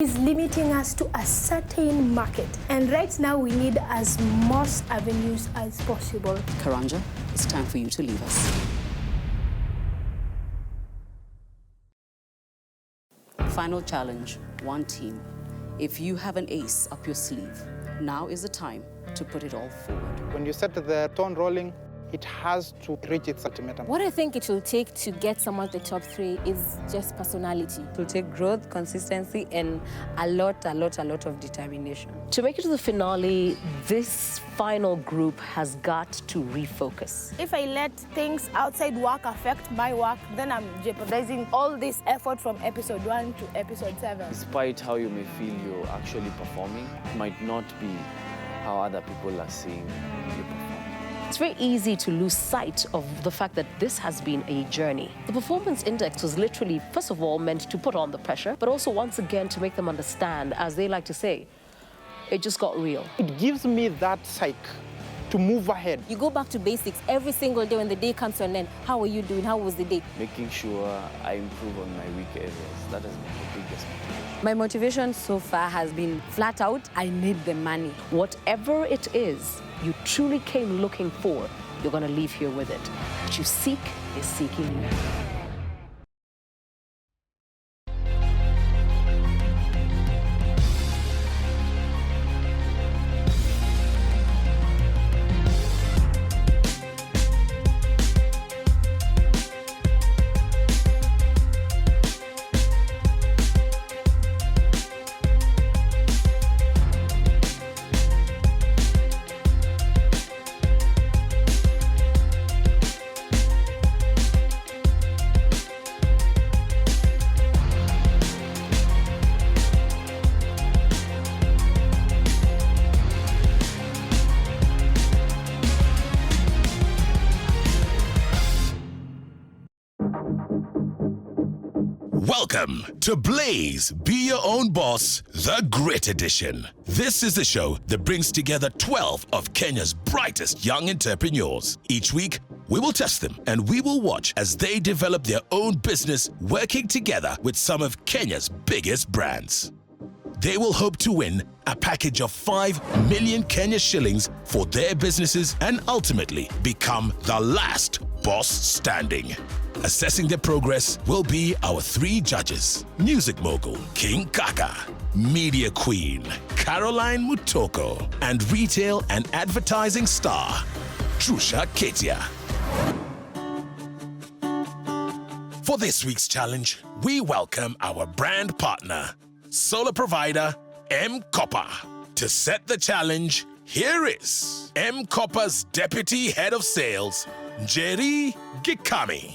is limiting us to a certain market. And right now we need as most avenues as possible. Karanja, it's time for you to leave us. Final challenge, one team. If you have an ace up your sleeve, now is the time to put it all forward. When you set the tone rolling, it has to reach its ultimatum. What I think it will take to get someone to the top 3 is just personality. It will take growth, consistency, and a lot of determination. To make it to the finale, this final group has got to refocus. If I let things outside work affect my work, then I'm jeopardizing all this effort from episode 1 to episode 7. Despite how you may feel you're actually performing, it might not be how other people are seeing you perform. It's very easy to lose sight of the fact that this has been a journey. The performance index was literally, first of all, meant to put on the pressure, but also once again to make them understand, as they like to say, it just got real. It gives me that psych to move ahead. You go back to basics every single day when the day comes to an end. How are you doing? How was the day? Making sure I improve on my weak areas. That has been the biggest motivation. My motivation so far has been flat out, I need the money. Whatever it is you truly came looking for, you're going to leave here with it. What you seek is seeking you. Welcome to Blaze Be Your Own Boss, the Grit Edition. This is the show that brings together 12 of Kenya's brightest young entrepreneurs. Each week, we will test them and we will watch as they develop their own business working together with some of Kenya's biggest brands. They will hope to win a package of 5 million Kenya shillings for their businesses and ultimately become the last boss standing. Assessing their progress will be our 3 judges: music mogul King Kaka, media queen Caroline Mutoko, and retail and advertising star Trusha Ketia. For this week's challenge, we welcome our brand partner, solar provider M-Copper. To set the challenge, here is M-Copper's Deputy Head of Sales, Njeri Gikami.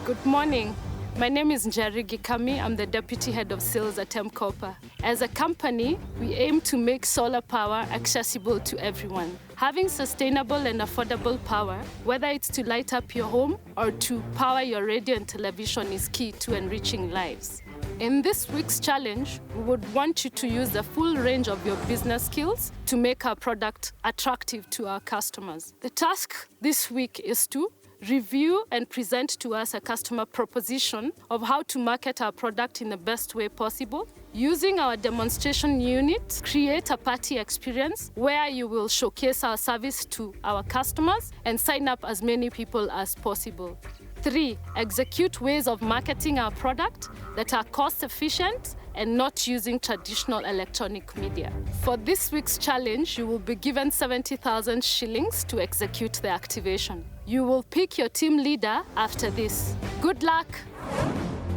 Good morning. My name is Njeri Gikami. I'm the Deputy Head of Sales at M-Copper. As a company, we aim to make solar power accessible to everyone. Having sustainable and affordable power, whether it's to light up your home or to power your radio and television, is key to enriching lives. In this week's challenge, we would want you to use the full range of your business skills to make our product attractive to our customers. The task this week is to review and present to us a customer proposition of how to market our product in the best way possible. Using our demonstration unit, create a party experience where you will showcase our service to our customers and sign up as many people as possible. 3, execute ways of marketing our product that are cost efficient and not using traditional electronic media. For this week's challenge, you will be given 70,000 shillings to execute the activation. You will pick your team leader after this. Good luck!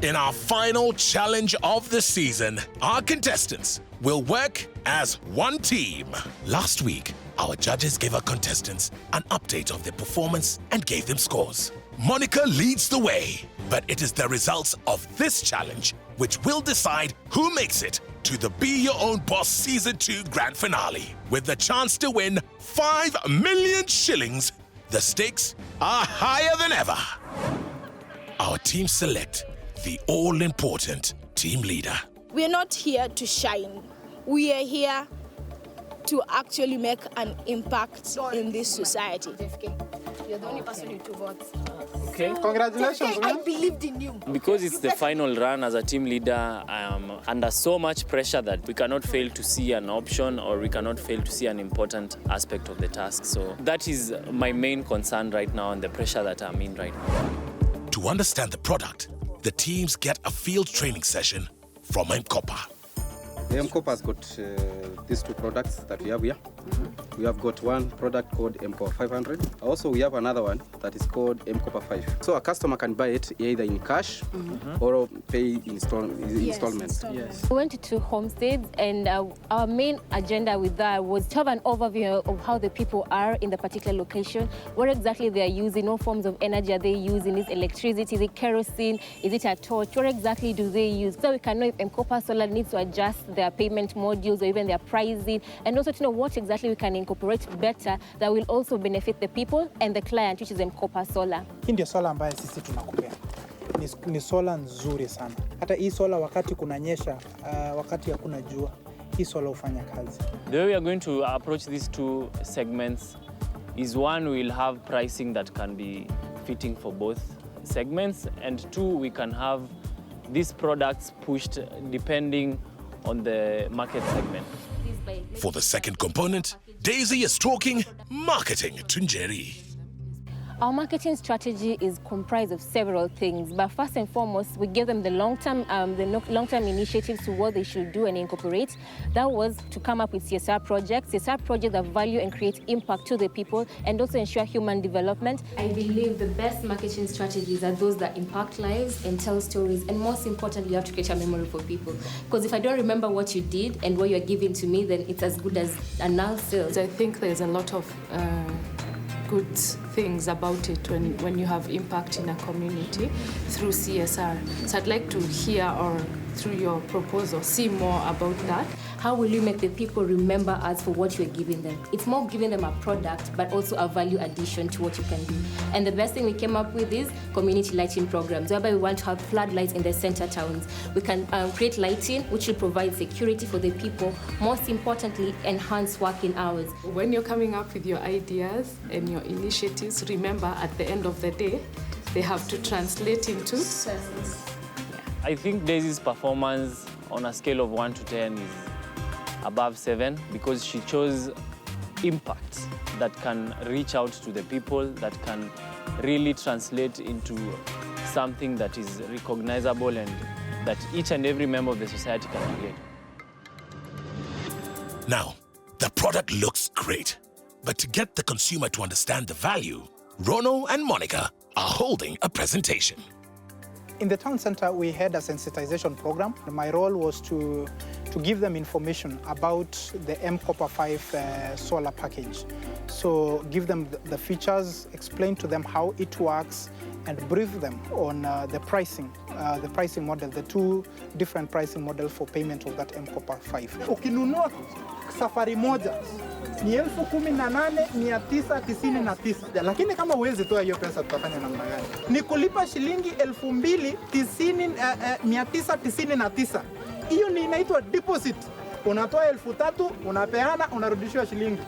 In our final challenge of the season, our contestants will work as one team. Last week, our judges gave our contestants an update of their performance and gave them scores. Monica leads the way, but it is the results of this challenge which will decide who makes it to the Be Your Own Boss Season 2 Grand Finale. With the chance to win 5 million shillings, the stakes are higher than ever. Our team select the all-important team leader. We're not here to shine. We are here to actually make an impact in this society. You're the only person with 2 votes. Okay. Congratulations, man. I believed in you. Because it's the final run as a team leader, I am under so much pressure that we cannot fail to see an option or we cannot fail to see an important aspect of the task. So that is my main concern right now and the pressure that I'm in right now. To understand the product, the teams get a field training session from M-Copper. The M-Copper has got these two products that we have here. We have got one product called M-Copper 500. Also, we have another one that is called M-Copper 5. So a customer can buy it either in cash or pay installments. Yes. We went to homesteads, and our main agenda with that was to have an overview of how the people are in the particular location, what exactly they are using, what forms of energy are they using, is electricity, is it kerosene, is it a torch, what exactly do they use, so we can know if M-Copper Solar needs to adjust their payment modules or even their pricing, and also to know what exactly we can incorporate better that will also benefit the people and the client, which is M-Copper Solar. Hii ndio sola ambayo sisi tunakupea. Ni sola nzuri sana. Hata hii sola wakati kunanyesha, wakati hakuna jua, hii sola hufanya kazi. The way we are going to approach these two segments is one, we will have pricing that can be fitting for both segments, and two, we can have these products pushed depending on the market segment. For the second component, Daisy is talking marketing to Njeri. Our marketing strategy is comprised of several things, but first and foremost, we give them the long-term initiatives to what they should do and incorporate. That was to come up with CSR projects that value and create impact to the people and also ensure human development. I believe the best marketing strategies are those that impact lives and tell stories, and most importantly, you have to create a memory for people. Because if I don't remember what you did and what you're giving to me, then it's as good as a null sales. I think there's a lot of good things about it when you have impact in a community through CSR. So I'd like to hear, or through your proposal, see more about that. How will you make the people remember us for what you're giving them? It's more giving them a product, but also a value addition to what you can do. And the best thing we came up with is community lighting programs, whereby we want to have floodlights in the center towns. We can create lighting, which will provide security for the people. Most importantly, enhance working hours. When you're coming up with your ideas and your initiatives, remember at the end of the day, they have to translate into sense. I think Daisy's performance on a scale of 1 to 10 is above 7, because she chose impact that can reach out to the people, that can really translate into something that is recognizable and that each and every member of the society can relate. Now, the product looks great, but to get the consumer to understand the value, Rono and Monica are holding a presentation. In the town center, we had a sensitization program. My role was to give them information about the M-Copper 5 solar package. So give them the features, explain to them how it works, and brief them on the pricing model, the two different pricing models for payment of that M-Copper 5. Ukinunua safari moja ni 18,999, lakini kama uwezi toa hiyo pesa tutafanya namna gani? Ni kulipa shilingi 2,999. Hiyo ni inaitwa deposit. Unatoa 3,000, unapeana, unarudishiwa shilingi.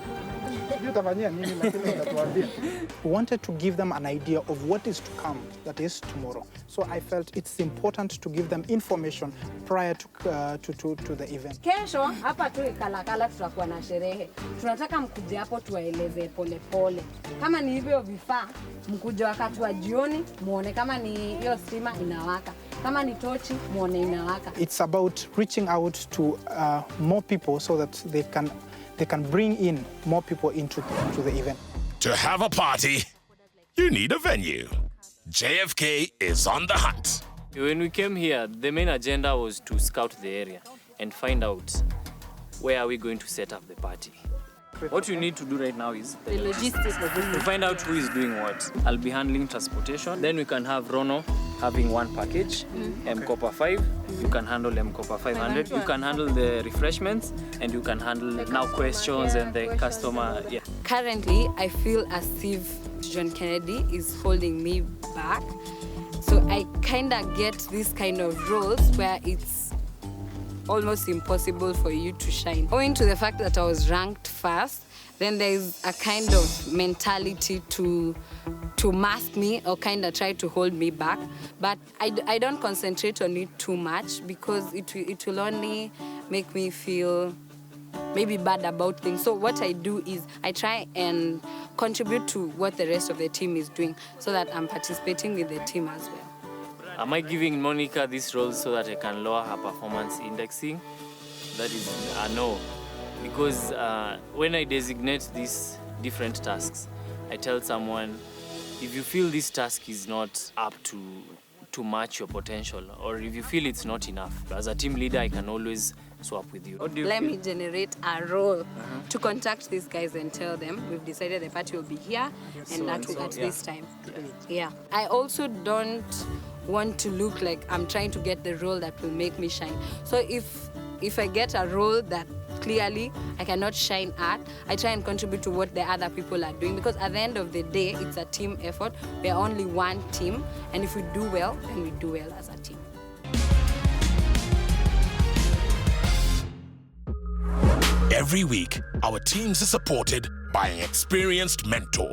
We wanted to give them an idea of what is to come, that is tomorrow. So I felt it's important to give them information prior to the event. Kesho hapa tu Kalakala tutakuwa na sherehe. Tunataka mkuje hapo tuwaeleze pole pole. Kama ni hivyo vifaa, mkuje wakati wa jioni, muone kama ni hiyo stima inawaka. Kama ni tochi, muone inawaka. It's about reaching out to more people so that they can bring in more people into the event. To have a party, you need a venue. JFK is on the hunt. When we came here, the main agenda was to scout the area and find out where are we going to set up the party. What we need to do right now is the logistics. To find out who is doing what. I'll be handling transportation. Then we can have Rono having one package, M-Copper 5. You can handle M-Copper 500. You can handle the refreshments, and you can handle now questions and the customer. Yeah. Currently, I feel as if John Kennedy is holding me back. So I kind of get this kind of roles where it's almost impossible for you to shine. Owing to the fact that I was ranked first, then there is a kind of mentality to to mask me or kind of try to hold me back. But I don't concentrate on it too much because it will only make me feel maybe bad about things. So what I do is I try and contribute to what the rest of the team is doing so that I'm participating with the team as well. Am I giving Monica this role so that I can lower her performance indexing? That is a no. Because when I designate these different tasks, I tell someone, if you feel this task is not up to match your potential, or if you feel it's not enough, as a team leader, I can always swap with you. Let me generate a role to contact these guys and tell them we've decided the party will be here and at this time. Yeah. I also don't want to look like I'm trying to get the role that will make me shine. So if I get a role that clearly I cannot shine at, I try and contribute to what the other people are doing, because at the end of the day, it's a team effort. We're only one team, and if we do well, then we do well as a team. Every week, our teams are supported by an experienced mentor.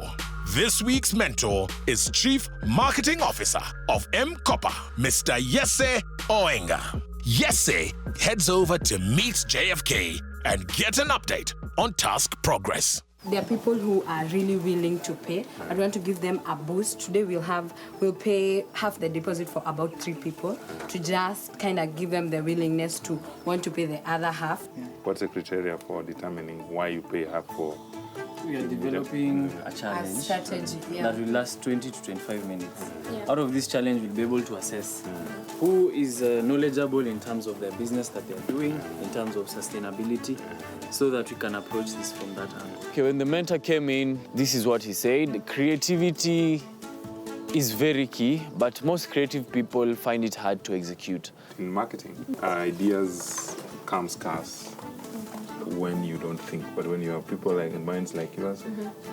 This week's mentor is Chief Marketing Officer of M-Copper, Mr. Yese Oenga. Yese heads over to meet JFK and get an update on task progress. There are people who are really willing to pay. I want to give them a boost. Today we'll pay half the deposit for about 3 people to just kind of give them the willingness to want to pay the other half. What's the criteria for determining why you pay half for? We are developing a challenge strategy, that will last 20 to 25 minutes. Out of this challenge, we'll be able to assess who is knowledgeable in terms of their business that they're doing, in terms of sustainability, so that we can approach this from that angle. Okay, when the mentor came in, this is what he said. Creativity is very key, but most creative people find it hard to execute. In marketing, ideas come scarce when you don't think, but when you have people like minds like yours,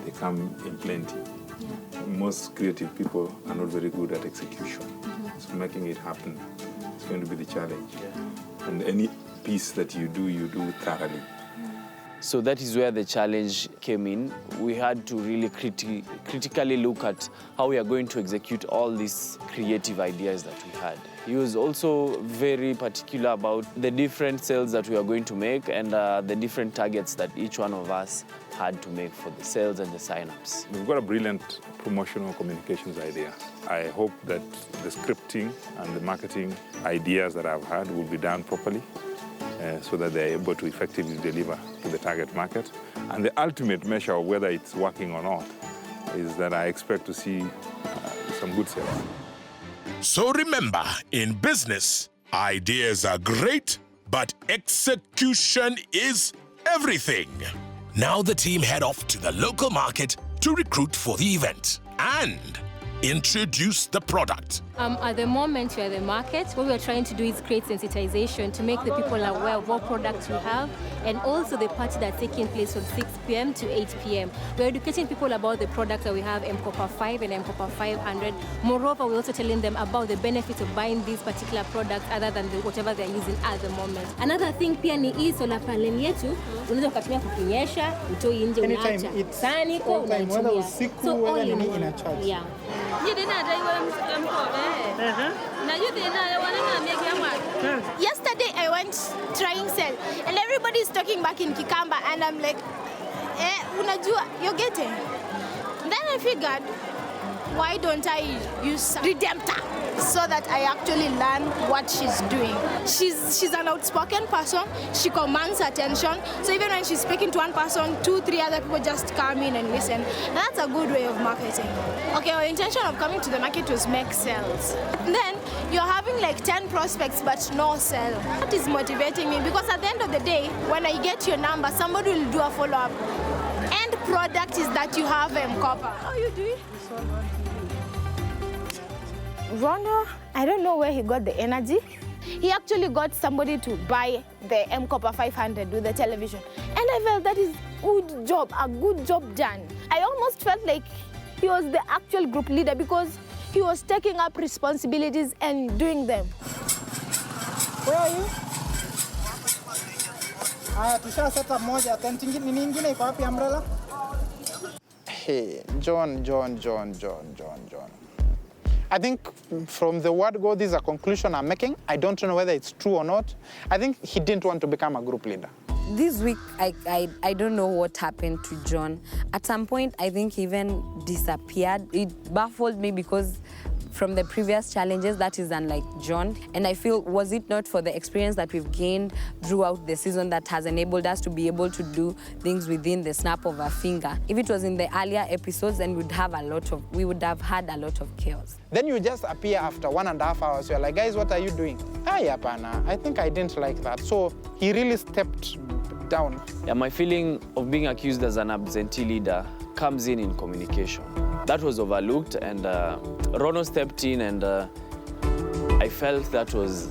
they come in plenty. Most creative people are not very good at execution. So making it happen is going to be the challenge. And any piece that you do thoroughly. So that is where the challenge came in. We had to really critically look at how we are going to execute all these creative ideas that we had. He was also very particular about the different sales that we are going to make and the different targets that each one of us had to make for the sales and the sign-ups. We've got a brilliant promotional communications idea. I hope that the scripting and the marketing ideas that I've had will be done properly, so that they're able to effectively deliver to the target market. And the ultimate measure of whether it's working or not is that I expect to see some good sales. So remember, in business, ideas are great, but execution is everything. Now the team head off to the local market to recruit for the event and introduce the product. At the moment we're at the market, what we're trying to do is create sensitization to make the people aware of what products we have, and also the party that's taking place from 6 p.m. to 8 p.m. We're educating people about the products that we have, M-Copper 5 and M-Copper 500. Moreover, we're also telling them about the benefits of buying these particular products other than whatever they're using at the moment. Another thing pia ni hii solar panel yetu, unaweza ukatumia kukinyesha, utoi nje unaacha. Sani kwa unaitumia. So all in one. Yeah. Yesterday I went trying cell and everybody's talking back in Kikamba and I'm like, unajua, you're getting. Then I figured, why don't I use Redemptor so that I actually learn what she's doing. She's an outspoken person. She commands attention. So even when she's speaking to one person, 2-3 other people just come in and listen. And that's a good way of marketing. Okay, our intention of coming to the market was make sales. Then you're having like 10 prospects but no sale. That is motivating me because at the end of the day, when I get your number, somebody will do a follow-up. End product is that you have M-Copper. How you doing? Rondo, I don't know where he got the energy. He actually got somebody to buy the M-Copper 500 with the television. And I felt that is a good job done. I almost felt like he was the actual group leader because he was taking up responsibilities and doing them. Where are you? Tusha set up moja. Tent nyingine iko wapi umbrella? Hey, John. I think from the word go, this is a conclusion I'm making. I don't know whether it's true or not. I think he didn't want to become a group leader. This week, I don't know what happened to John. At some point, I think he even disappeared. It baffled me because from the previous challenges, that is unlike John. And I feel, was it not for the experience that we've gained throughout the season that has enabled us to be able to do things within the snap of a finger? If it was in the earlier episodes, then we would have had a lot of chaos. Then you just appear after 1.5 hours. You're like, guys, what are you doing? Yapana, I think I didn't like that. So he really stepped down. Yeah, my feeling of being accused as an absentee leader comes in communication. That was overlooked, and Rono stepped in, and I felt that was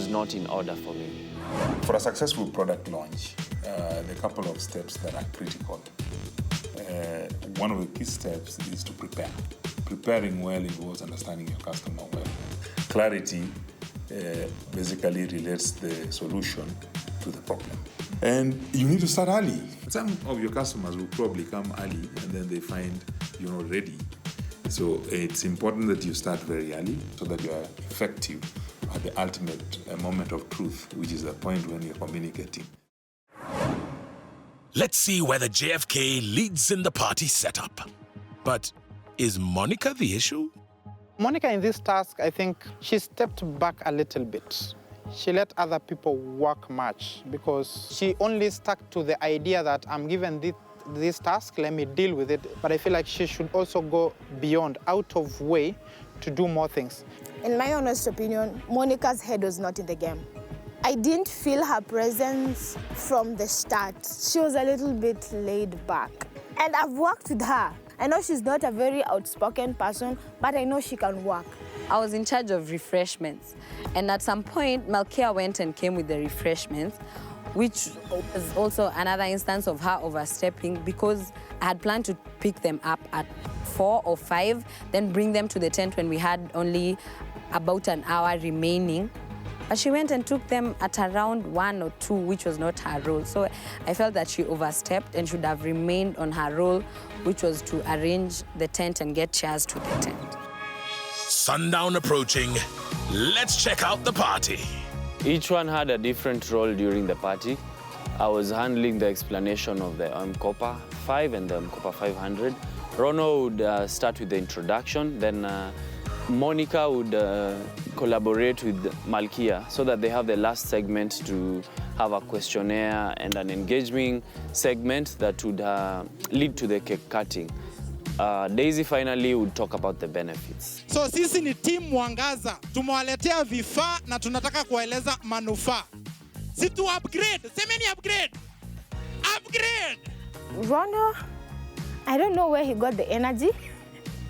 not in order for me. For a successful product launch, there are a couple of steps that are critical. One of the key steps is to prepare. Preparing well involves understanding your customer well. Clarity basically relates the solution to the problem. And you need to start early. Some of your customers will probably come early and then they find you're not ready. So it's important that you start very early so that you are effective at the ultimate moment of truth, which is the point when you're communicating. Let's see whether JFK leads in the party setup. But is Monica the issue? Monica, in this task, I think she stepped back a little bit. She let other people work much because she only stuck to the idea that I'm given this task, let me deal with it. But I feel like she should also go beyond, out of way, to do more things. In my honest opinion, Monica's head was not in the game. I didn't feel her presence from the start. She was a little bit laid back. And I've worked with her. I know she's not a very outspoken person, but I know she can work. I was in charge of refreshments. And at some point, Malkia went and came with the refreshments, which was also another instance of her overstepping because I had planned to pick them up at 4 or 5, then bring them to the tent when we had only about an hour remaining. But she went and took them at around 1 or 2, which was not her role. So I felt that she overstepped and should have remained on her role, which was to arrange the tent and get chairs to the tent. Sundown approaching. Let's check out the party. Each one had a different role during the party. I was handling the explanation of the M-Copper 5 and the M-Copper 500. Rono would start with the introduction, then Monica would collaborate with Malkia so that they have the last segment to have a questionnaire and an engaging segment that would lead to the cake cutting. Daisy finally would talk about the benefits. So sisi ni team Mwangaza. Tumewaletea vifaa na tunataka kueleza manufaa. Si tu upgrade. Semeni upgrade. Upgrade. Rono, I don't know where he got the energy,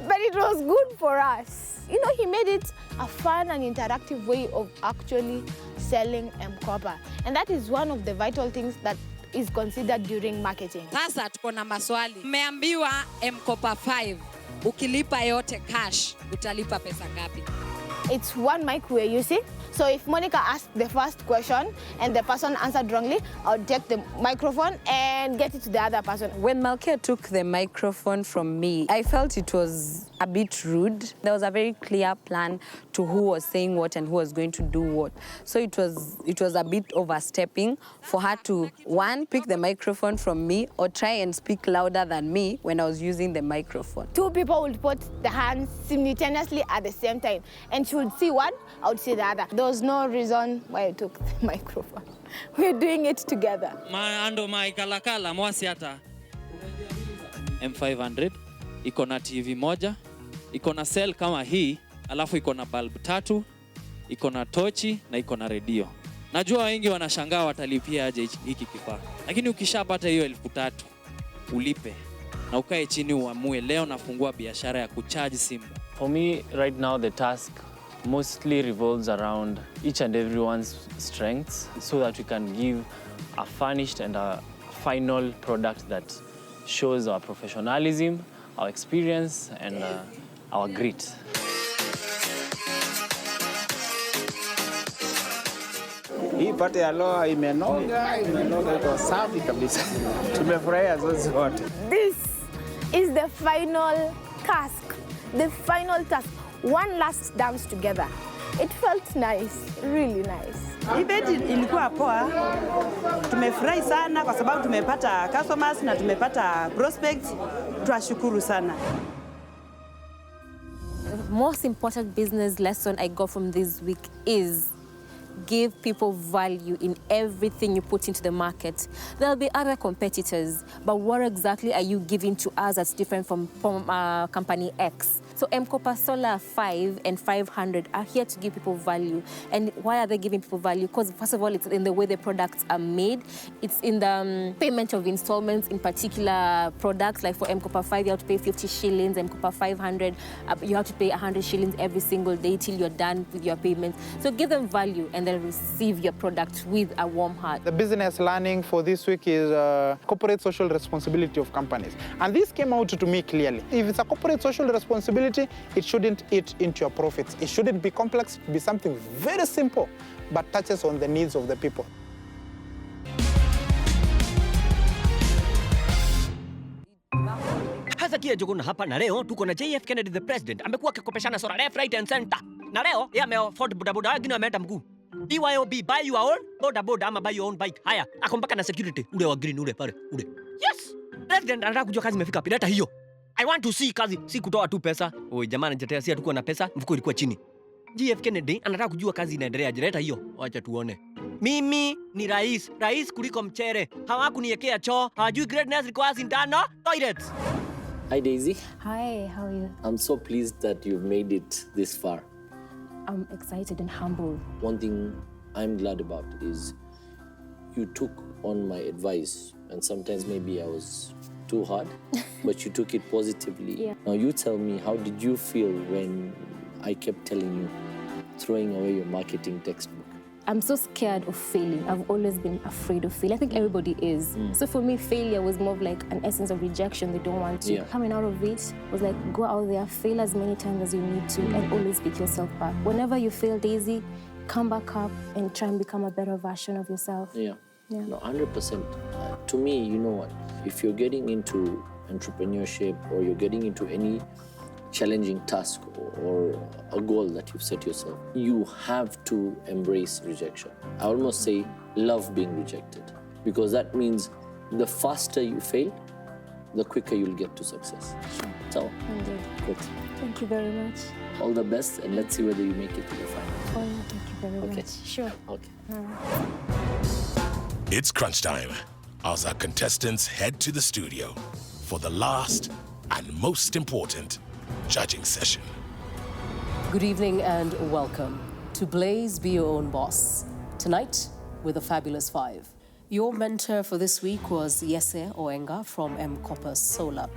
but it was good for us. You know, he made it a fun and interactive way of actually selling M-Copper. And that is one of the vital things that is considered during marketing. Sasa tuko na maswali. Mmeambiwa M-Copper 5, ukilipa yote cash, utalipa pesa ngapi? It's one mic we're using. So if Monica asked the first question and the person answered wrongly, I'll take the microphone and get it to the other person. When Malkia took the microphone from me, I felt it was a bit rude. There was a very clear plan to who was saying what and who was going to do what. So it was a bit overstepping for her to, one, pick the microphone from me or try and speak louder than me when I was using the microphone. 2 people would put the hands simultaneously at the same time. And she would see one, I would see the other. There was no reason why I took the microphone. We're doing it together. Ando maikalakala mwasi hata M500 iko na TV moja, iko na cell kama hii, alafu iko na bulb 3, iko na tochi na iko na redio. Najua wengi wanashangaa watalipia aje hiki kifaa. Lakini ukishapata hiyo 3,000 ulipe na ukae chini uamue leo nafungua biashara ya kucharge simu. For me right now the task mostly revolves around each and everyone's strengths so that we can give a furnished and a final product that shows our professionalism, our experience, and our grit. Hii pate ya loa imenoga iko safi kabisa. Tumefurahia zote. This is the final task. The final task. One last dance together. It felt nice, really nice. Event ilikuwa poa. Tumefurahi sana kwa sababu tumepata customers na tumepata prospects. Tunashukuru sana. The most important business lesson I got from this week is give people value in everything you put into the market. There'll be other competitors, but what exactly are you giving to us that's different from company X? So M-Kopa Solar 5 and 500 are here to give people value. And why are they giving people value? Because first of all, it's in the way the products are made. It's in the payment of installments in particular products. Like for M-Kopa 5, you have to pay 50 shillings. M-Kopa 500, you have to pay 100 shillings every single day till you're done with your payments. So give them value and they'll receive your product with a warm heart. The business learning for this week is corporate social responsibility of companies. And this came out to me clearly. If it's a corporate social responsibility, it shouldn't eat into your profits. It shouldn't be complex, it should be something very simple, but touches on the needs of the people. Hasa kia Jogona hapa na leo tuko na JF Kennedy the president amekuwa akikopeshana solar left right and center. Na leo yeye ameafford bodaboda wengine wameenda mguu. BYOB buy your own bodaboda ama buy your own bike. Haya, akompaka na security ule wa green ule pale ule. Yes. President anataka kujua kazi imefika wapi. Leta hiyo. I want to see kazi, si kutoa tu pesa. Oi jamani, nitetea si hatukuwa na pesa, mfuko ilikuwa chini. JF Kennedy anataka kujua kazi inaendelea. Leta hiyo. Wacha tuone. Mimi ni rais kuliko mchere. Hawakuniwekea choo, hawajui greatness requires internal toilets. Hi Daisy. Hi, how are you? I'm so pleased that you've made it this far. I'm excited and humbled. One thing I'm glad about is you took on my advice, and sometimes maybe I was too hard, but you took it positively. Yeah. Now you tell me, how did you feel when I kept telling you, throwing away your marketing textbook? I'm so scared of failing. I've always been afraid of failing. I think everybody is. So for me, failure was more of like an essence of rejection. They don't want to. Yeah. Coming out of it was like, go out there, fail as many times as you need to, and always pick yourself back. Whenever you fail, Daisy, come back up and try and become a better version of yourself. Yeah. Yeah. No, 100%. To me, you know what? If you're getting into entrepreneurship or you're getting into any challenging task or a goal that you've set yourself, you have to embrace rejection. I almost say love being rejected, because that means the faster you fail, the quicker you'll get to success. So, Indeed. good. Thank you very much. All the best, and let's see whether you make it to the final. Oh, thank you very much. Sure. Okay. All right. It's crunch time as our contestants head to the studio for the last and most important judging session. Good evening and welcome to Blaze Be Your Own Boss. Tonight, with a fabulous 5. Your mentor for this week was Yese Oenga from M-Kopa Solar.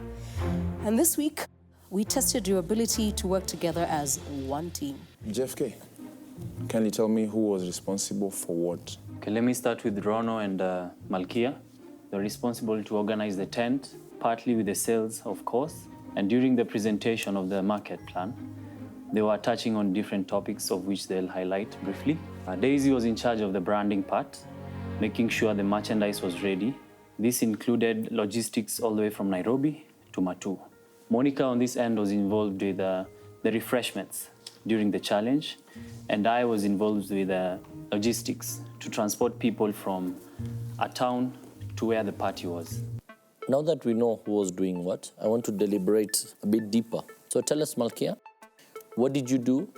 And this week, we tested your ability to work together as one team. JFK, can you tell me who was responsible for what? Okay, let me start with Rono and Malkia. They're responsible to organize the tent, partly with the sales, of course. And during the presentation of the market plan, they were touching on different topics of which they'll highlight briefly. Daisy was in charge of the branding part, making sure the merchandise was ready. This included logistics all the way from Nairobi to Matu. Monica on this end was involved with the refreshments during the challenge, and I was involved with logistics to transport people from a town to where the party was. Now that we know who was doing what, I want to deliberate a bit deeper. So tell us, Malkia, what did you do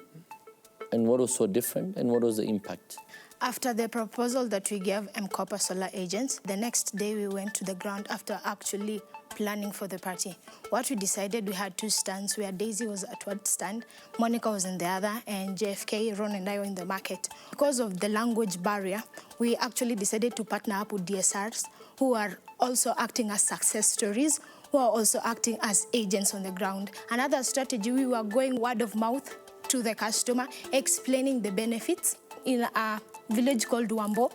and what was so different and what was the impact? After the proposal that we gave M-Kopa Solar agents, the next day we went to the ground after actually planning for the party. What we decided, we had 2 stands where Daisy was at one stand, Monica was in the other, and JFK, Ron and I were in the market. Because of the language barrier, we actually decided to partner up with DSRs who are also acting as success stories, who are also acting as agents on the ground. Another strategy, we were going word of mouth to the customer, explaining the benefits. In a village called Wambo,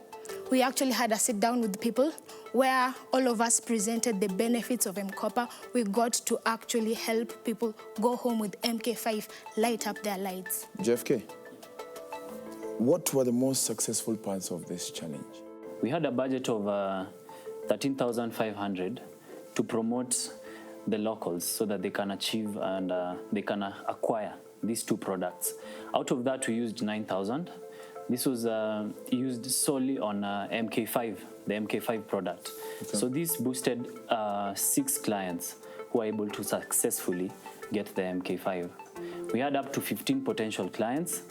we actually had a sit down with people where all of us presented the benefits of M-Kopa. We got to actually help people go home with MK5, light up their lights. JFK, what were the most successful parts of this challenge? We had a budget of 13,500 to promote the locals so that they can achieve and they can acquire these two products. Out of that, we used 9,000. This was used solely on MK5, the MK5 product. Okay. So this boosted 6 clients who were able to successfully get the MK5. We had up to 15 potential clients,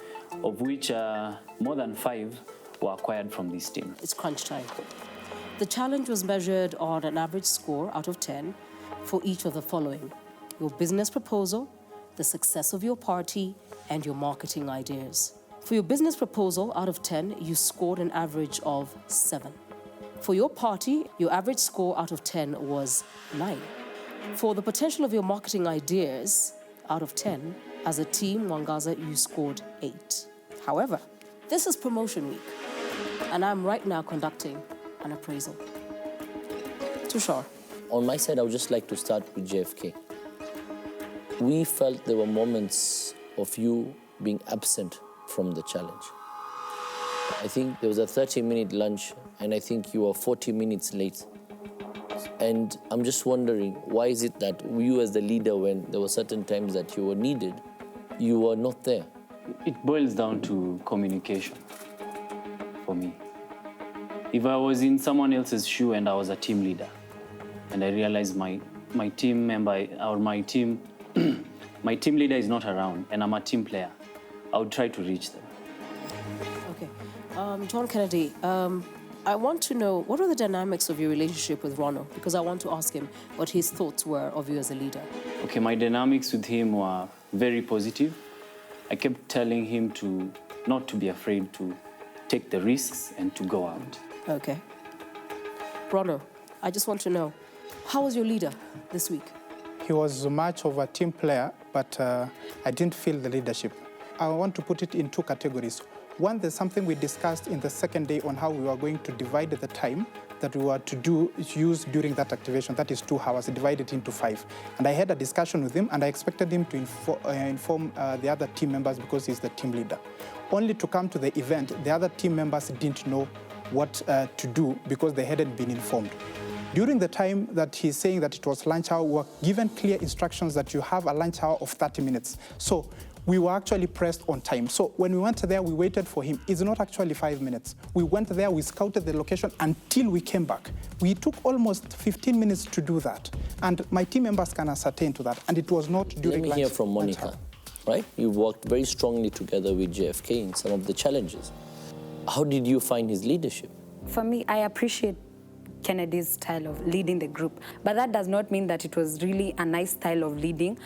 of which more than 5 were acquired from this team. It's crunch time. The challenge was measured on an average score out of 10 for each of the following: your business proposal, the success of your party, and your marketing ideas. For your business proposal, out of 10, you scored an average of 7. For your party, your average score out of 10 was 9. For the potential of your marketing ideas, out of 10, as a team, Mwangaza, you scored 8. However, this is promotion week, and I'm right now conducting an appraisal. Tushar. On my side, I would just like to start with JFK. We felt there were moments of you being absent from the challenge. I think there was a 30-minute lunch, and I think you were 40 minutes late. And I'm just wondering, why is it that you as the leader, when there were certain times that you were needed, you were not there? It boils down to communication for me. If I was in someone else's shoe and I was a team leader, and I realized my team member or my team leader is not around and I'm a team player, I would try to reach them. Okay. John Kennedy, I want to know, what are the dynamics of your relationship with Rono? Because I want to ask him what his thoughts were of you as a leader. Okay, my dynamics with him were very positive. I kept telling him not to be afraid to take the risks and to go out. Okay. Rono, I just want to know, how was your leader this week? He was much of a team player, but I didn't feel the leadership. I want to put it in 2 categories. One, there's something we discussed in the second day on how we were going to divide the time that we were to use during that activation. That is 2 hours, divided into 5. And I had a discussion with him, and I expected him to inform the other team members because he's the team leader. Only to come to the event, the other team members didn't know what to do because they hadn't been informed. During the time that he's saying that it was lunch hour, we were given clear instructions that you have a lunch hour of 30 minutes. So we were actually pressed on time. So when we went there, we waited for him. It's not actually 5 minutes. We went there, we scouted the location until we came back. We took almost 15 minutes to do that. And my team members can ascertain to that. And it was not during lunch. Let me hear from Monica, right? You've worked very strongly together with JFK in some of the challenges. How did you find his leadership? For me, I appreciate Kennedy's style of leading the group, but that does not mean that it was really a nice style of leading,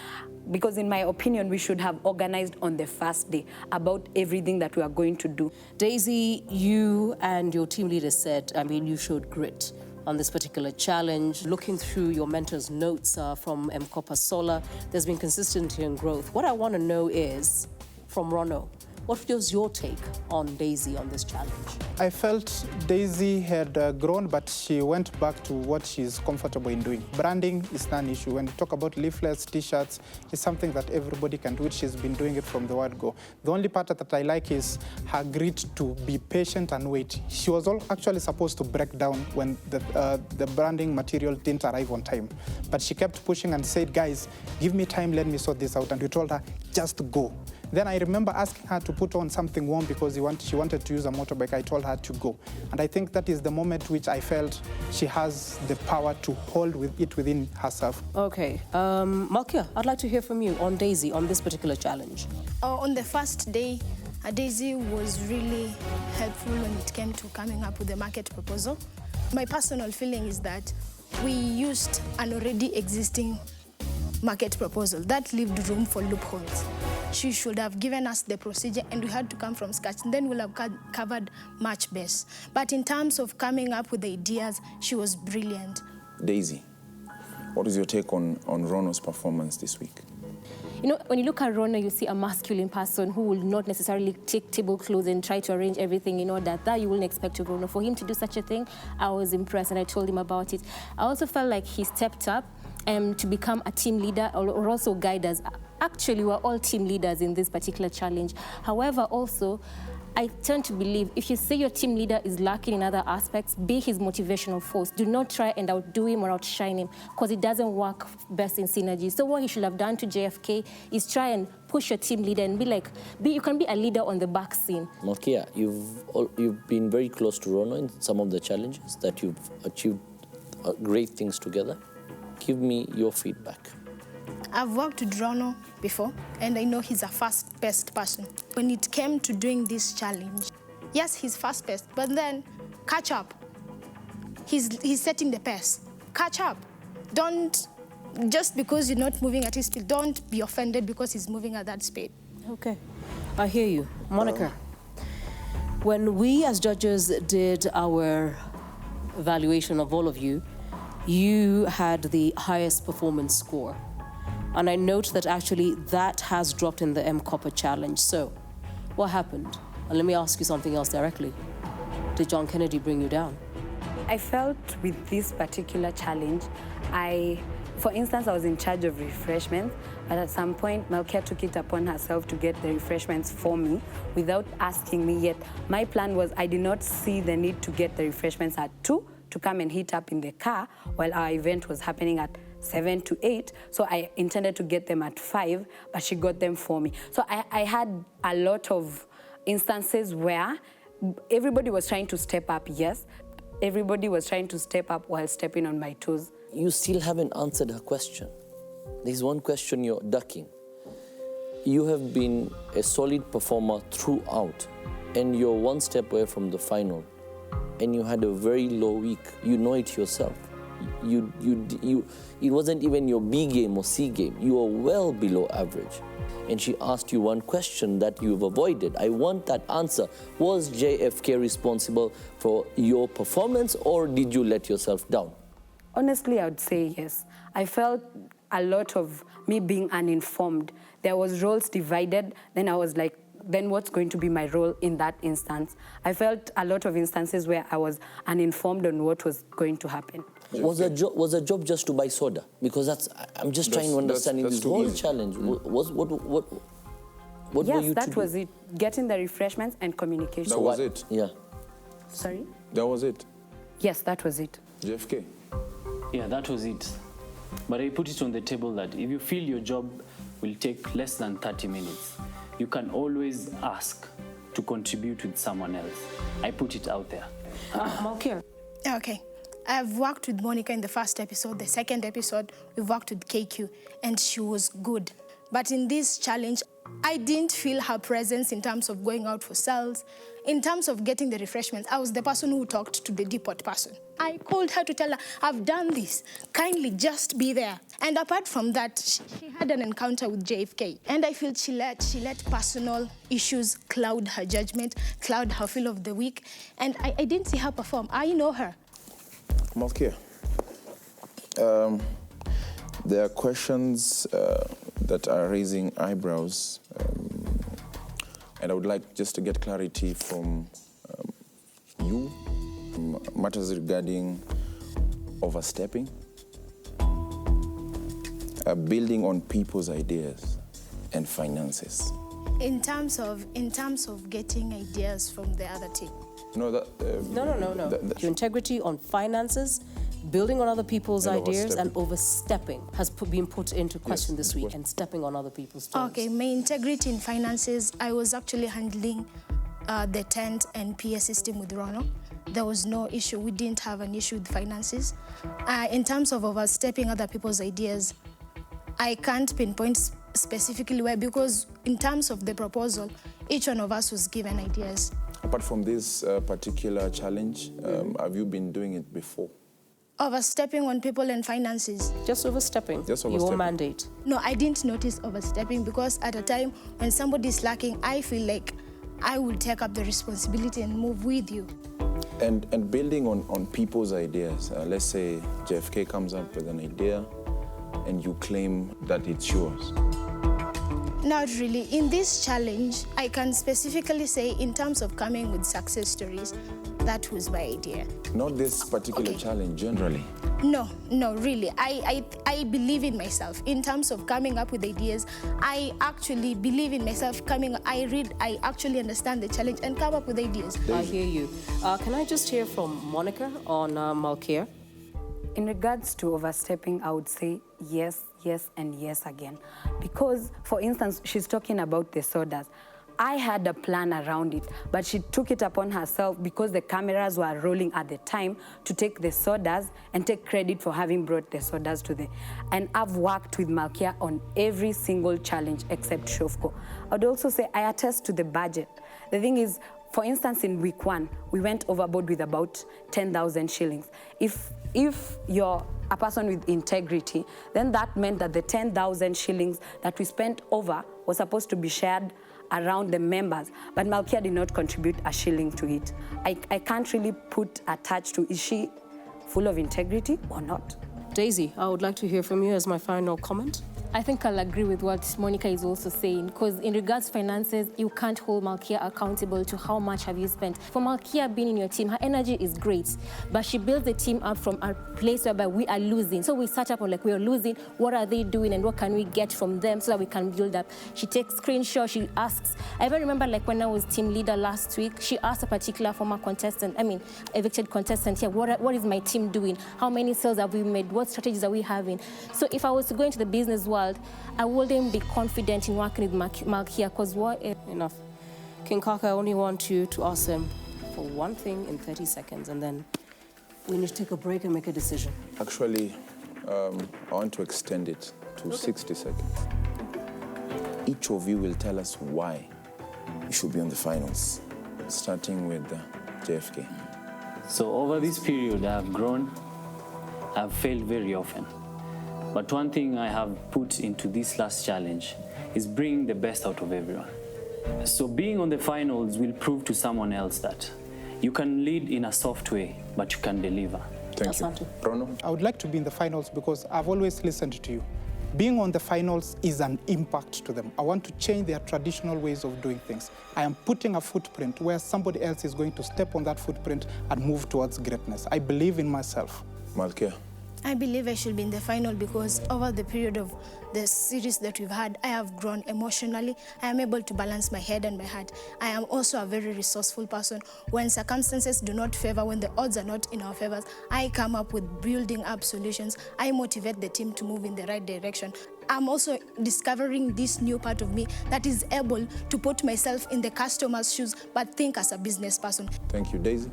because in my opinion, we should have organized on the first day about everything that we are going to do. Daisy, you and your team leader said, you showed grit on this particular challenge. Looking through your mentor's notes from Mkopa Solar, there's been consistency and growth. What I want to know is, from Rono, what was your take on Daisy on this challenge? I felt Daisy had grown, but she went back to what she's comfortable in doing. Branding is not an issue. When you talk about leaflets, T-shirts, it's something that everybody can do. She's been doing it from the word go. The only part that I like is her grit to be patient and wait. She was actually supposed to break down when the branding material didn't arrive on time. But she kept pushing and said, guys, give me time, let me sort this out. And we told her, just go. Then I remember asking her to put on something warm because she wanted to use a motorbike. I told her to go. And I think that is the moment which I felt she has the power to hold it within herself. Okay. Malkia, I'd like to hear from you on Daisy, on this particular challenge. On the first day, Daisy was really helpful when it came to coming up with the market proposal. My personal feeling is that we used an already existing market proposal that left room for loopholes. She should have given us the procedure and we had to come from scratch, and then we'll have covered much best. But in terms of coming up with the ideas, she was brilliant. Daisy, what is your take on Rono's performance this week? When you look at Rono, you see a masculine person who will not necessarily take tablecloths and try to arrange everything in order. That you wouldn't expect of Rono. For him to do such a thing, I was impressed and I told him about it. I also felt like he stepped up to become a team leader or also guide us. Actually, we're all team leaders in this particular challenge. However, also, I tend to believe if you say your team leader is lacking in other aspects, be his motivational force. Do not try and outdo him or outshine him, because it doesn't work best in synergy. So what he should have done to JFK is try and push your team leader and be like, you can be a leader on the back scene. Malkia, you've been very close to Rono in some of the challenges that you've achieved great things together. Give me your feedback. I've worked with Rono before, and I know he's a fast-paced person. When it came to doing this challenge, yes, he's fast-paced, but then catch up. He's setting the pace. Catch up. Don't, just because you're not moving at his speed, don't be offended because he's moving at that speed. Okay, I hear you. Monica, when we as judges did our evaluation of all of you, you had the highest performance score. And I note that actually that has dropped in the M-Copper challenge. So, what happened? And let me ask you something else directly. Did John Kennedy bring you down? I felt with this particular challenge, for instance, I was in charge of refreshments, but at some point, Malkia took it upon herself to get the refreshments for me without asking me yet. My plan was I did not see the need to get the refreshments at 2 to come and heat up in the car while our event was happening at 7 to 8, so I intended to get them at 5, but she got them for me. So I had a lot of instances where everybody was trying to step up, yes. Everybody was trying to step up while stepping on my toes. You still haven't answered her question. There's one question you're ducking. You have been a solid performer throughout, and you're one step away from the final, and you had a very low week. You know it yourself. It wasn't even your B game or C game. You were well below average. And she asked you one question that you've avoided. I want that answer. Was JFK responsible for your performance, or did you let yourself down? Honestly, I would say yes. I felt a lot of me being uninformed. There was roles divided. Then I was like, then what's going to be my role in that instance? I felt a lot of instances where I was uninformed on what was going to happen. Was a job just to buy soda? Because I'm just trying to understand in this whole challenge. What were you Yes, that was it. Getting the refreshments and communication. That was it? Yeah. Sorry? That was it? Yes, that was it. JFK? Yeah, that was it. But I put it on the table that if you feel your job will take less than 30 minutes, you can always ask to contribute with someone else. I put it out there. Malkia. Okay. I've worked with Monica in the first episode. The second episode, we've worked with KQ, and she was good. But in this challenge, I didn't feel her presence in terms of going out for sales. In terms of getting the refreshments, I was the person who talked to the depot person. I called her to tell her, I've done this. Kindly just be there. And apart from that, she had an encounter with JFK. And I feel she let personal issues cloud her judgment, cloud her feel of the week. And I didn't see her perform. I know her. Malkia, there are questions that are raising eyebrows, and I would like just to get clarity from you, matters regarding overstepping, building on people's ideas and finances. In terms of getting ideas from the other team. No, that... No. Your integrity on finances, building on other people's And ideas, and overstepping has been put into question this week, and stepping on other people's toes. Okay, my integrity in finances, I was actually handling the tent and PA system with Rono. There was no issue. We didn't have an issue with finances. In terms of overstepping other people's ideas, I can't pinpoint specifically where, because in terms of the proposal, each one of us was given ideas. Apart from this particular challenge, have you been doing it before? Overstepping on people and finances. Just overstepping. Just overstepping. Your mandate. No, I didn't notice overstepping, because at a time when somebody's lacking, I feel like I will take up the responsibility and move with you. And building on people's ideas. Let's say JFK comes up with an idea and you claim that it's yours. Not really. In this challenge, I can specifically say in terms of coming with success stories, that was my idea. Not this particular challenge, generally. No, really. I believe in myself. In terms of coming up with ideas, I actually believe in myself. I read, I actually understand the challenge and come up with ideas. I hear you. Can I just hear from Monica on Malkia? In regards to overstepping, I would say yes, yes, and yes again. Because, for instance, she's talking about the sodas. I had a plan around it, but she took it upon herself because the cameras were rolling at the time to take the sodas and take credit for having brought the sodas to the... And I've worked with Malkia on every single challenge except Shofco. I would also say I attest to the budget. The thing is, for instance, in week 1, we went overboard with about 10,000 shillings. If you're a person with integrity, then that meant that the 10,000 shillings that we spent over was supposed to be shared around the members, but Malkia did not contribute a shilling to it. I can't really put a touch to, is she full of integrity or not? Daisy, I would like to hear from you as my final comment. I think I'll agree with what Monica is also saying, because in regards to finances, you can't hold Malkia accountable to how much have you spent. For Malkia being in your team, her energy is great, but she builds the team up from a place whereby we are losing. So we start up on like, we are losing, what are they doing and what can we get from them so that we can build up. She takes screenshots, she asks. I even remember like when I was team leader last week, she asked a particular former contestant, evicted contestant here, what is my team doing? How many sales have we made? What strategies are we having? So if I was to go into the business world, I wouldn't be confident in working with Malkia, because what... Enough. King Kaka, I only want you to ask him for one thing in 30 seconds, and then we need to take a break and make a decision. Actually, I want to extend it to 60 seconds. Each of you will tell us why you should be on the finals, starting with JFK. So over this period, I have grown, I have failed very often. But one thing I have put into this last challenge is bringing the best out of everyone. So being on the finals will prove to someone else that you can lead in a soft way, but you can deliver. Thank you. Rono? I would like to be in the finals because I've always listened to you. Being on the finals is an impact to them. I want to change their traditional ways of doing things. I am putting a footprint where somebody else is going to step on that footprint and move towards greatness. I believe in myself. Malkia? I believe I should be in the final because over the period of the series that we've had, I have grown emotionally. I am able to balance my head and my heart. I am also a very resourceful person. When circumstances do not favor, when the odds are not in our favors, I come up with building up solutions. I motivate the team to move in the right direction. I'm also discovering this new part of me that is able to put myself in the customer's shoes, but think as a business person. Thank you. Daisy?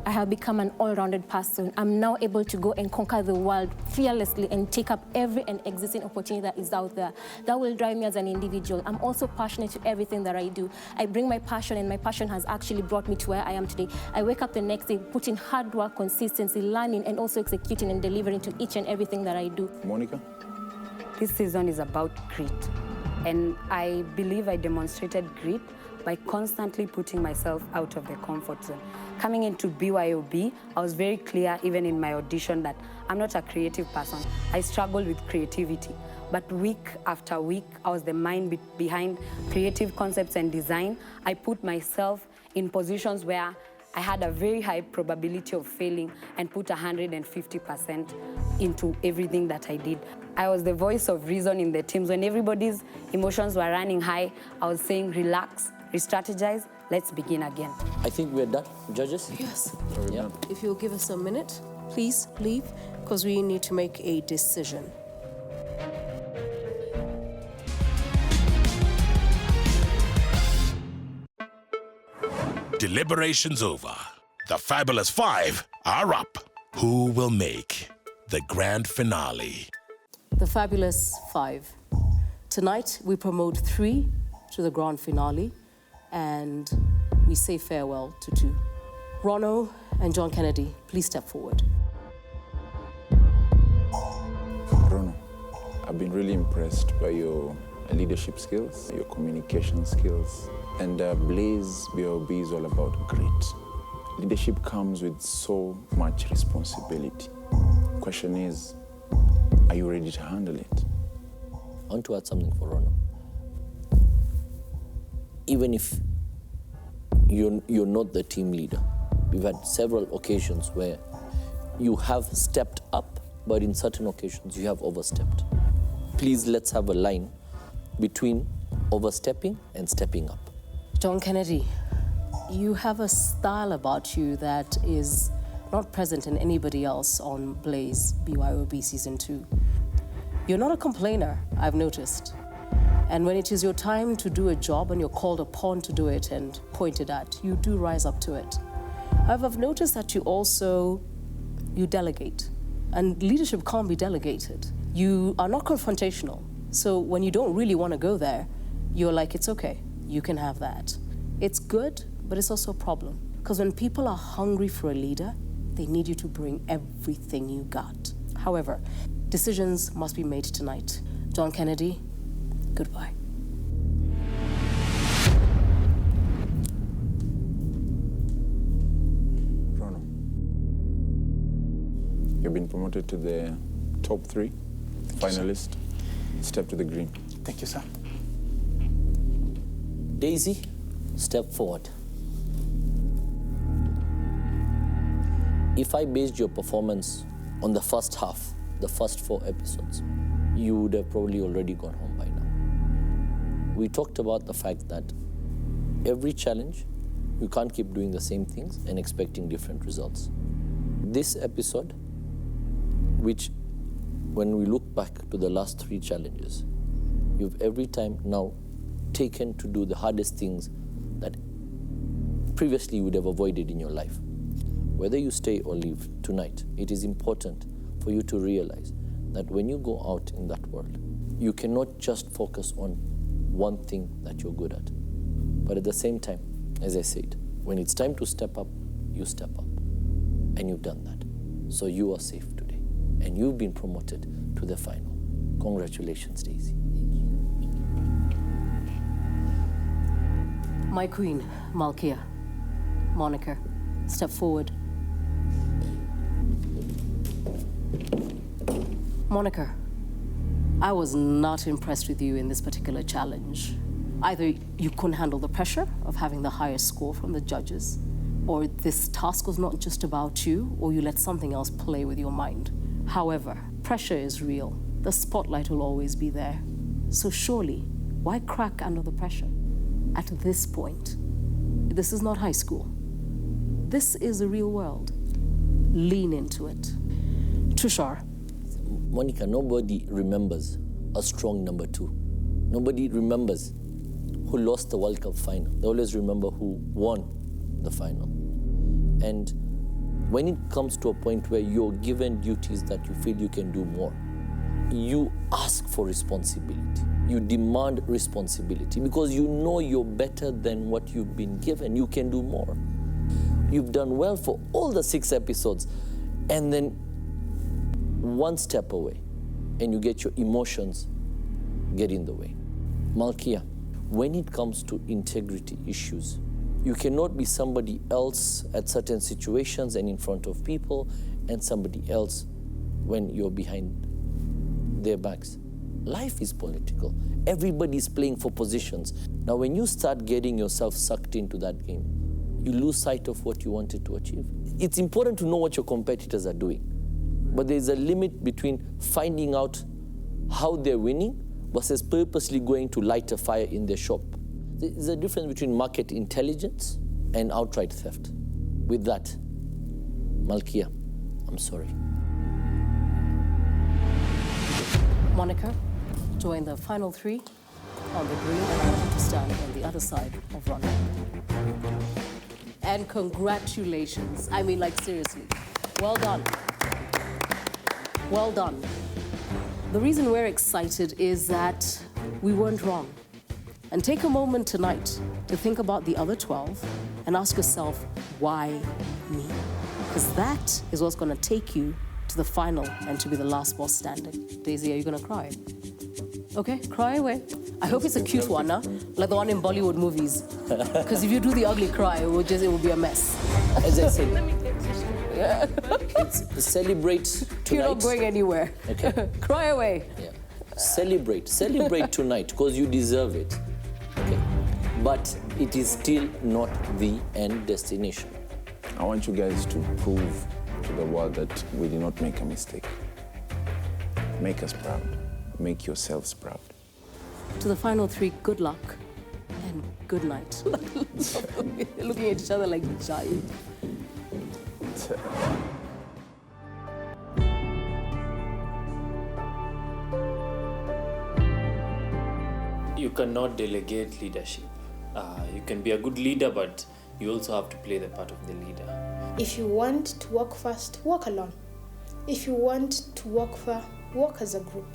I have become an all-rounded person. I'm now able to go and conquer the world fearlessly and take up every and existing opportunity that is out there. That will drive me as an individual. I'm also passionate to everything that I do. I bring my passion, and my passion has actually brought me to where I am today. I wake up the next day, putting hard work, consistency, learning, and also executing and delivering to each and everything that I do. Monica? This season is about grit, and I believe I demonstrated grit by constantly putting myself out of the comfort zone. Coming into BYOB, I was very clear even in my audition that I'm not a creative person. I struggle with creativity. But week after week, I was the mind behind creative concepts and design. I put myself in positions where I had a very high probability of failing and put 150% into everything that I did. I was the voice of reason in the teams. When everybody's emotions were running high, I was saying, relax, re-strategize, let's begin again. I think we're done, judges? Yes. Yeah. If you'll give us a minute, please leave, because we need to make a decision. Deliberations over. The Fabulous Five are up. Who will make the grand finale? The Fabulous Five. Tonight, we promote 3 to the grand finale, and we say farewell to 2. Rono and John Kennedy, please step forward. Rono, I've been really impressed by your leadership skills, your communication skills, and Blaze BYOB is all about grit. Leadership comes with so much responsibility. Question is, are you ready to handle it? I want to add something for Rono. even if you're not the team leader. We've had several occasions where you have stepped up, but in certain occasions you have overstepped. Please, let's have a line between overstepping and stepping up. John Kennedy, you have a style about you that is not present in anybody else on Blaze BYOB Season 2. You're not a complainer, I've noticed. And when it is your time to do a job and you're called upon to do it and pointed at, you do rise up to it. However, I've noticed that you delegate. And leadership can't be delegated. You are not confrontational. So when you don't really want to go there, you're like, it's okay, you can have that. It's good, but it's also a problem. Because when people are hungry for a leader, they need you to bring everything you got. However, decisions must be made tonight. John Kennedy, goodbye. Rono, you've been promoted to the top 3 finalist. Step to the green. Thank you, sir. Daisy, step forward. If I based your performance on the first half, the first 4 episodes, you would have probably already gone home by now. We talked about the fact that every challenge, you can't keep doing the same things and expecting different results. This episode, which when we look back to the last 3 challenges, you've every time now taken to do the hardest things that previously you would have avoided in your life. Whether you stay or leave tonight, it is important for you to realize that when you go out in that world, you cannot just focus on one thing that you're good at. But at the same time, as I said, when it's time to step up, you step up. And you've done that. So you are safe today. And you've been promoted to the final. Congratulations, Daisy. My queen, Malkia. Monica, step forward. Monica, I was not impressed with you in this particular challenge. Either you couldn't handle the pressure of having the highest score from the judges, or this task was not just about you, or you let something else play with your mind. However, pressure is real. The spotlight will always be there. So surely, why crack under the pressure? At this point, this is not high school. This is a real world. Lean into it. Tushar. Monica, nobody remembers a strong number 2. Nobody remembers who lost the World Cup final. They always remember who won the final. And when it comes to a point where you're given duties that you feel you can do more, you ask for responsibility. You demand responsibility because you know you're better than what you've been given. You can do more. You've done well for all the 6 episodes, and then one step away, and you get your emotions get in the way. Malkia, when it comes to integrity issues, you cannot be somebody else at certain situations and in front of people, and somebody else when you're behind their backs. Life is political. Everybody's playing for positions. Now, when you start getting yourself sucked into that game, you lose sight of what you wanted to achieve. It's important to know what your competitors are doing, but there's a limit between finding out how they're winning versus purposely going to light a fire in their shop. There's a difference between market intelligence and outright theft. With that, Malkia, I'm sorry. Monica, join the final 3 on the green, and I want you to stand on the other side of Ronald. And congratulations. I mean, like, seriously. Well done. Well done. The reason we're excited is that we weren't wrong. And take a moment tonight to think about the other 12 and ask yourself, why me? Because that is what's going to take you to the final and to be the last boss standing. Daisy, are you going to cry? Okay, cry away. I hope it's a cute one, huh? Like the one in Bollywood movies. Because if you do the ugly cry, it will be a mess. As I said, celebrate tonight. You're not going anywhere. Okay. Cry away. Yeah. Celebrate tonight because you deserve it. Okay. but it is still not the end destination. I want you guys to prove to the world that we did not make a mistake. Make us proud. Make yourselves proud. To the final three, good luck and good night. Looking at each other like giant. You cannot delegate leadership. You can be a good leader, but you also have to play the part of the leader. If you want to walk fast, walk alone. If you want to walk far, walk as a group.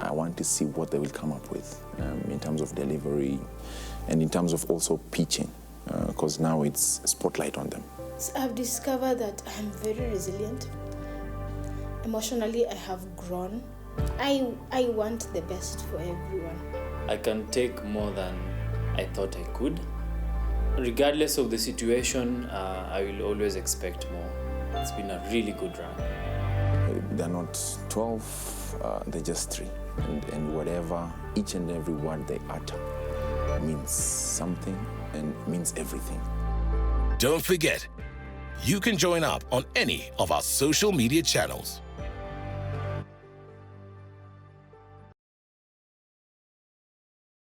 I want to see what they will come up with in terms of delivery and in terms of also pitching, because now it's a spotlight on them. So I've discovered that I'm very resilient. Emotionally, I have grown. I want the best for everyone. I can take more than I thought I could. Regardless of the situation, I will always expect more. It's been a really good run. They're not 12, they're just 3. And whatever, each and every word they utter means something and means everything. Don't forget, you can join up on any of our social media channels.